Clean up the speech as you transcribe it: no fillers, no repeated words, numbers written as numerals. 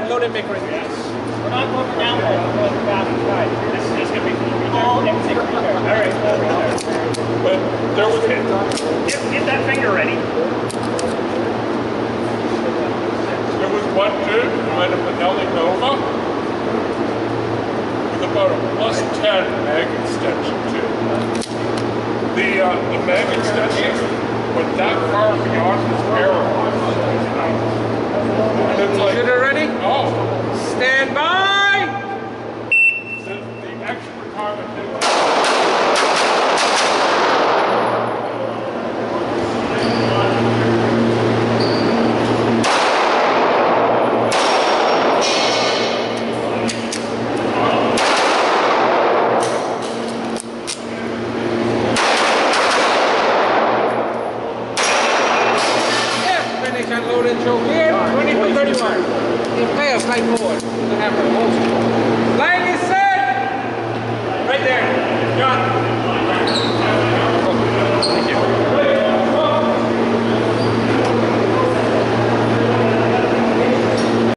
loaded make ring. Yes. We're not going for down load. We're going for fast side. This is going to be all M6 return. All right. But there was hit. Get that finger ready. There was one dude who had a Benelli Nova with about a +10 mag extension too. The mag extension went that far beyond his barrel. And it's like, Shooter ready? oh, Stand by! the extra carbon did Finish unload and choke here. 20 for 31. You play a slide forward. You don't have to hold. Line is set.